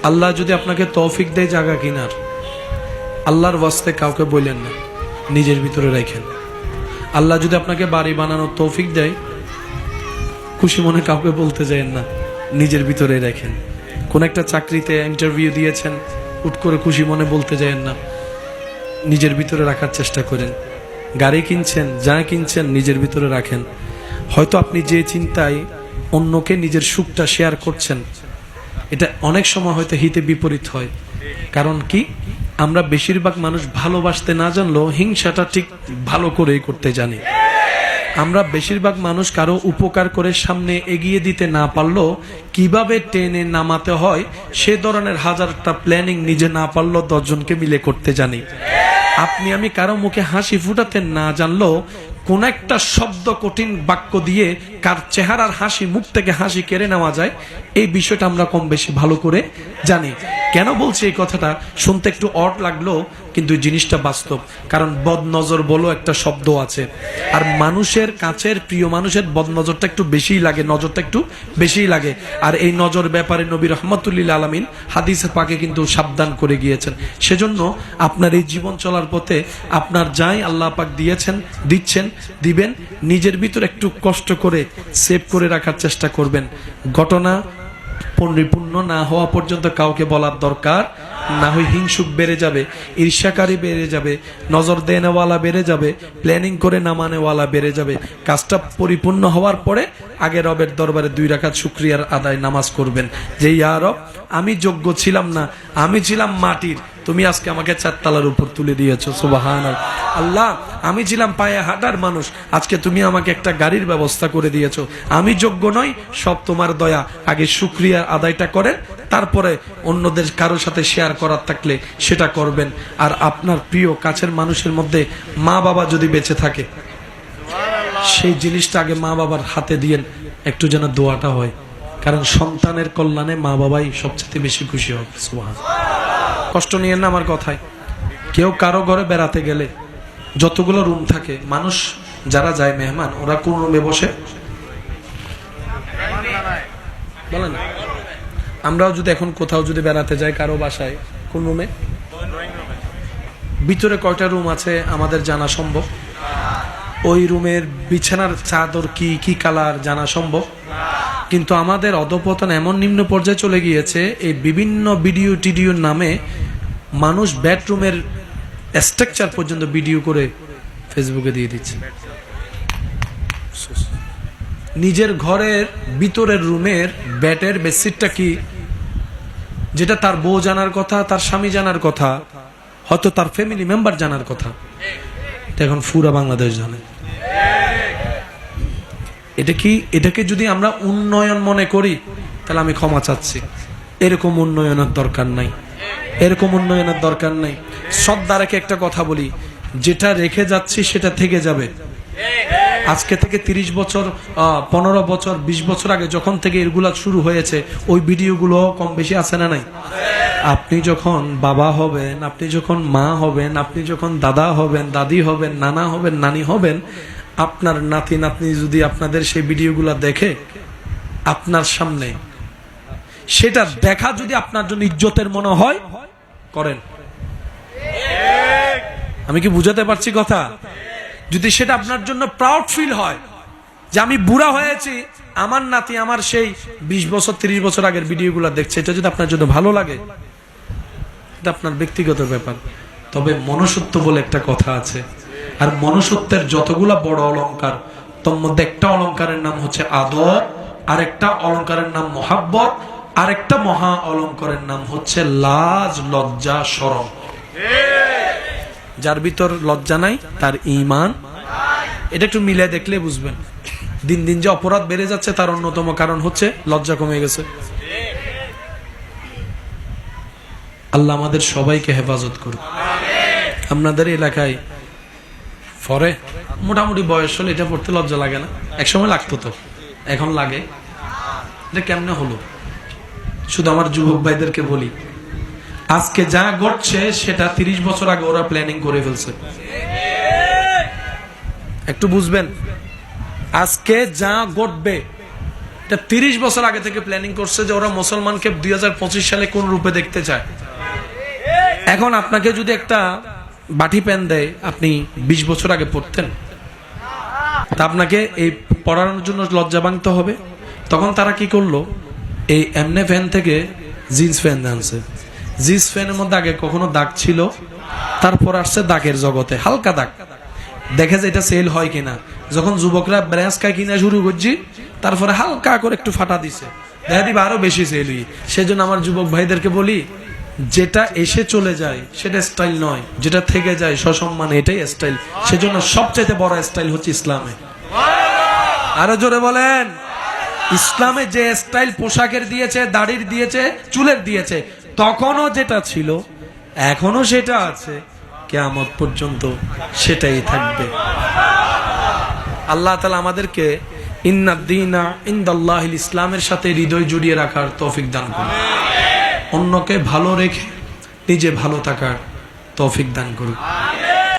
আল্লাহ যদি আপনাকে তৌফিক দেয় জায়গা কিনার, আল্লাহর ওয়াস্তে কাউকে বললেন না, নিজের ভিতরে রাখেন। আল্লাহ যদি আপনাকে বাড়ি বানানোর তৌফিক দেয়, খুশি মনে কাউকে বলতে যায়েন না, নিজের ভিতরে রাখেন। কোন একটা চাকরিতে ইন্টারভিউ দিয়েছেন, হুট করে খুশি মনে বলতে যায়েন না, নিজের ভিতরে রাখার চেষ্টা করেন। গাড়ি কিনছেন, যা কিনছেন নিজের ভিতরে রাখেন। হয়তো আপনি যে চিন্তায় অন্যকে নিজের সুখটা শেয়ার করছেন, এটা অনেক সময় হয়তো হিতে বিপরীত হয়। কারণ কি, আমরা বেশিরভাগ মানুষ ভালোবাসতে না জানলেও হিংসাটা ঠিক ভালো করেই করতে জানি। আমরা বেশিরভাগ মানুষ কারো উপকার করে সামনে এগিয়ে দিতে না পারলেও কিভাবে টেনে নামাতে হয় সে ধরনের হাজারটা প্ল্যানিং নিজে না পারলেও 10 জনকে মিলে করতে জানি। আপনি আমি কারো মুখে হাসি ফুটাতে না জানলেও কোন একটা শব্দ, কঠিন বাক্য দিয়ে কার চেহারার হাসি, মুখ থেকে হাসি কেড়ে নেওয়া যায়, এই বিষয়টা আমরা কম বেশি ভালো করে জানি। কেন বলছি এই কথাটা? শুনতে একটু অড লাগলো, কিন্তু জিনিসটা বাস্তব। কারণ বদনজর বলো একটা শব্দ আছে, আর মানুষের কাছের প্রিয় মানুষের বদনজরটা একটু বেশিই লাগে, নজরটা একটু বেশিই লাগে। আর এই নজর ব্যাপারে নবী রহমতুল্লিল আলামিন হাদিসে পাকে কিন্তু সাবধান করে গিয়েছেন। সেজন্য আপনার এই জীবন চলার পথে আপনার যাই আল্লাহ পাক দিয়েছেন, দিচ্ছেন, দিবেন, নিজের ভিতর একটু কষ্ট করে সেভ করে রাখার চেষ্টা করবেন। ঘটনা পরিপূর্ণ না হওয়া পর্যন্ত কাউকে বলার দরকার না, হয় হিংসুক বেড়ে যাবে, ঈর্ষাকারী বেড়ে যাবে, নজর দেনেওয়ালা বেড়ে যাবে, প্ল্যানিং করে না মানেওয়ালা বেড়ে যাবে। কাজটা পরিপূর্ণ হওয়ার পরে আগে রবের দরবারে 2 রাকাত শুকরিয়ার আদায় নামাজ করবেন, যে ইয়া রব, আমি যোগ্য ছিলাম না, আমি ছিলাম মাটির, তুমি আজকে আমাকে 4 তলার উপর তুলে দিয়েছো, সুবহানাল্লাহ। আল্লাহ, আমি ছিলাম পায়ে হাঁটার মানুষ, আজকে তুমি আমাকে একটা গাড়ির ব্যবস্থা করে দিয়েছো। আমি যোগ্য নই, সব তোমার দয়া। আগে শুকরিয়ার আদায়টা করেন, তারপরে অন্যদের কারোর সাথে শেয়ার করার থাকলে সেটা করবেন। আর আপনার প্রিয় কাছের মানুষের মধ্যে মা বাবা যদি বেঁচে থাকে, সেই জিনিসটা আগে মা বাবার হাতে দিয়েন, একটু যেন দোয়াটা হয়। কারণ সন্তানের কল্যাণে মা বাবাই সবচেয়ে বেশি খুশি হবে। সুবহানাল্লাহ। কষ্ট নিয়েন না আমার কথায়। কেউ কারো ঘরে বেড়াতে গেলে যতগুলো রুম থাকে, মানুষ যারা যায় মেহমান, ওরা কোন রুমে বসে বলে না? আমরাও যদি এখন কোথাও যদি বেড়াতে যাই কারো বাসায়, কোন রুমে? ভিতরে কয়টা রুম আছে আমাদের জানা সম্ভব? ওই রুমের বিছানার চাদর কি কি কালার জানা সম্ভব? কিন্তু আমাদের অধঃপতন এমন নিম্ন পর্যায়ে চলে গিয়েছে, এই বিভিন্ন ভিডিও টিডিওর নামে মানুষ বেডরুমের স্ট্রাকচার পর্যন্ত ভিডিও করে ফেসবুকে দিয়ে দিচ্ছে। নিজের ঘরের ভিতরের রুমের বেডের বেডশিটটা কি, যেটা তার বউ জানার কথা, তার স্বামী জানার কথা, হয়তো তার ফ্যামিলি মেম্বার জানার কথা, এখন পুরা বাংলাদেশ জানে। এটাকে যদি আমরা উন্নয়ন মনে করি, তাহলে আমি ক্ষমা চাচ্ছি। এরকম উন্নয়নের দরকার নাই, এরকম উন্নয়নের দরকার নাই। শ্রদ্ধা রেখে একটা কথা বলি, যেটা রেখে যাচ্ছি সেটা থেকে যাবে। আজকে থেকে 30 বছর, 15 বছর, 20 বছর আগে যখন থেকে এগুলা শুরু হয়েছে, ওই ভিডিওগুলো কম বেশি আছে না নাই? আপনি যখন বাবা হবেন, আপনি যখন মা হবেন, আপনি যখন দাদা হবেন, দাদি হবেন, নানা হবেন, নানি হবেন, আপনার নাতি নাতনি যদি আপনাদের সেই ভিডিওগুলা দেখে আপনার সামনে, সেটা দেখা যদি আপনার জন্য ইজ্জতের মনে হয়, করেন। আমি কি বুঝাতে পারছি কথা? যদি সেটা আপনার জন্য প্রাউড ফিল হয় যে আমি বুড়া হয়েছি, আমার নাতি আমার সেই 20 বছর 30 বছর আগের ভিডিওগুলো দেখছে, এটা যদি আপনার জন্য ভালো লাগে, এটা আপনার ব্যক্তিগত ব্যাপার। তবে মনুষ্যত্ব বলে একটা কথা আছে, আর মনুষ্যত্বের যতগুলা বড় অলংকার, তোর মধ্যে একটা অলংকারের নাম হচ্ছে আদর, আর একটা অলংকারের নাম মহাব্বত, আর একটা মহা অলংকারের নাম হচ্ছে লাজ, লজ্জা, শরম। যার ভিতর লজ্জা নাই তার ঈমান। এটা একটু মিলে দেখলে বুঝবেন। দিন দিন যে অপরাধ বেড়ে যাচ্ছে তার অন্যতম কারণ হচ্ছে লজ্জা কমে গেছে। আল্লাহ আমাদের সবাইকে হেফাজত করুন। আপনাদের এলাকায় পরে মোটামুটি বয়স হলে এটা পড়তে লজ্জা লাগে না? একসময় লাগতো তো, এখন লাগে। এটা কেমনে হলো? শুধু আমার যুবক ভাইদেরকে বলি, আজকে যা ঘটছে সেটা 30 বছর আগে ওরা প্ল্যানিং করে ফেলছে। একটু বুঝবেন, আজকে যা ঘটবে এটা 30 বছর আগে থেকে প্ল্যানিং করছে যে ওরা মুসলমানকে 2025 সালে কোন রূপে দেখতে চায়। এখন আপনাকে যদি একটা বাটি পেন দেয়, আপনি 20 বছর আগে পড়তেন, তা আপনাকে এই পড়ানোর জন্য লজ্জা ভাঙতে হবে। তখন তারা কি করলো, এই এমনে ফ্যান থেকে জিন্স ফ্যান আনছে। জিন্স ফ্যানের মধ্যে আগে কখনো দাগ ছিল, তারপর আসছে দাগের জগতে হালকা দাগ, দেখে যে এটা সেল হয় কিনা। যখন যুবকরা ব্রাশ খায় কিনা শুরু করছি, তারপরে হালকা করে একটু ফাটা দিছে, দেখা দিবে আরো বেশি সেল হই। সেজন্য আমার যুবক ভাইদেরকে বলি, যেটা এসে চলে যায় সেটা স্টাইল নয়, যেটা থেকে যায় সসম্মানে এটাই স্টাইল। সেজন্য সবচেয়ে বড় স্টাইল হচ্ছে ইসলামে। আরো জোরে বলেন, ইসলামে যে স্টাইল পোশাকের দিয়েছে, দাড়ির দিয়েছে, চুলের দিয়েছে, তখনও যেটা ছিল এখনো সেটা আছে, কিয়ামত পর্যন্ত সেটাই থাকবে। আল্লাহ তাআলা আমাদেরকে ইন্নাদ-দীনা ইনদাল্লাহিল ইসলামের সাথে হৃদয় জড়িয়ে রাখার তৌফিক দান করুন, অন্যকে ভালো রেখে নিজে ভালো থাকার তৌফিক দান করুন।